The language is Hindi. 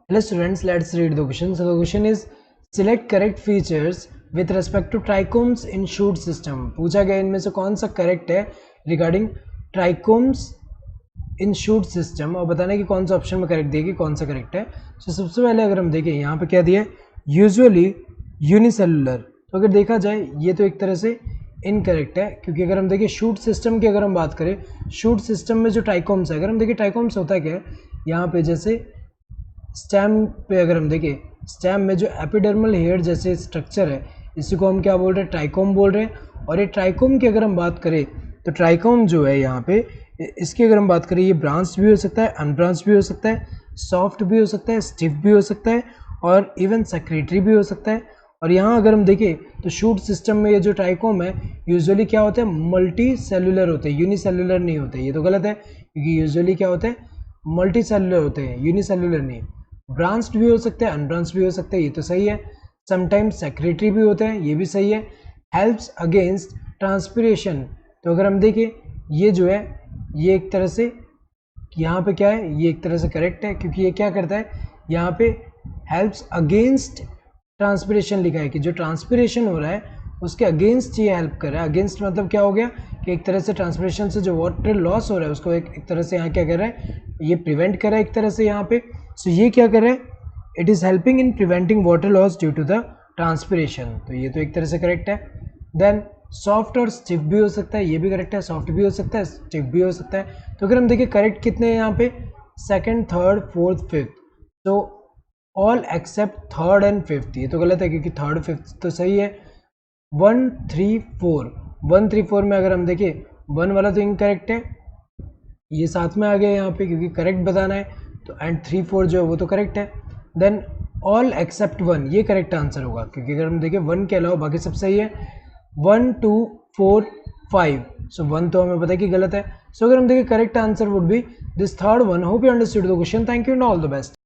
Hello students, let's read the question. So the question is select correct features with respect to trichomes in shoot system. पूछा गया इनमें से कौन सा करेक्ट है रिगार्डिंग ट्राइकोम्स इन शूट सिस्टम और बताना कि कौन सा ऑप्शन में करेक्ट देगी कौन सा करेक्ट है. तो सबसे पहले अगर हम देखें यहाँ पे क्या दिया है यूजुअली यूनिसेलुलर. तो अगर देखा जाए ये तो एक तरह से इनकरेक्ट है क्योंकि अगर हम देखें शूट सिस्टम की अगर हम बात करें शूट सिस्टम में जो ट्राइकोम्स है अगर हम देखें ट्राइकोम्स होता क्या है यहाँ पे जैसे स्टेम पे अगर हम देखें स्टेम में जो एपिडर्मल हेयर जैसे स्ट्रक्चर है इसी को हम क्या बोल रहे हैं ट्राइकोम बोल रहे हैं. और ये ट्राइकोम की अगर हम बात करें तो ट्राइकोम जो है यहाँ पे इसकी अगर हम बात करें ये ब्रांच भी हो सकता है अनब्रांच भी हो सकता है सॉफ्ट भी हो सकता है स्टिफ भी हो सकता है और इवन सेक्रेटरी भी हो सकता है. और यहाँ अगर हम देखें तो शूट सिस्टम में ये जो ट्राइकोम है यूजुअली क्या होता है मल्टी सेलुलर होते हैं यूनिसेलुलर नहीं होते. ये तो गलत है क्योंकि यूजुअली क्या होता है मल्टी सेलुलर होते हैं यूनिसेलुलर नहीं. ब्रांच्ड भी हो सकते हैं अनब्रांच्ड भी हो सकते हैं ये तो सही है. समटाइम्स सेक्रेटरी भी होते हैं ये भी सही है. हेल्प्स अगेंस्ट ट्रांसपिरेशन तो अगर हम देखें ये जो है ये एक तरह से यहाँ पे क्या है ये एक तरह से करेक्ट है क्योंकि ये क्या करता है यहाँ पे हेल्प्स अगेंस्ट ट्रांसपिरेशन लिखा है कि जो ट्रांसपिरेशन हो रहा है उसके अगेंस्ट ये हेल्प कर रहा है. अगेंस्ट मतलब क्या हो गया कि एक तरह से ट्रांसपिरेशन से जो वाटर लॉस हो रहा है उसको एक तरह से यहाँ क्या कर रहा है ये प्रिवेंट कर रहा है एक तरह से यहाँ पे. सो ये क्या कर रहा है it is helping in preventing water loss due to the transpiration. तो ये तो एक तरह से करेक्ट है. देन सॉफ्ट और स्टिफ भी हो सकता है ये भी करेक्ट है. सॉफ्ट भी हो सकता है स्टिफ भी हो सकता है. तो अगर हम देखिए करेक्ट कितने हैं यहाँ पे सेकंड थर्ड फोर्थ फिफ्थ. तो all except third and fifth ये तो गलत है क्योंकि थर्ड फिफ्थ तो सही है. 1 3 4 1 3 4 में अगर हम देखें 1 वाला तो इनकरेक्ट है ये साथ में आ गया यहाँ पे क्योंकि करेक्ट बताना है. तो एंड 3 4 जो है वो तो करेक्ट है. देन ऑल एक्सेप्ट 1 ये करेक्ट आंसर होगा क्योंकि अगर हम देखें 1 के अलावा बाकी सब सही है. 1 2 4 5 सो 1 तो हमें पता है कि गलत है. सो अगर हम देखें correct answer would be this third one. Hope you understood the question. Thank you and all the best.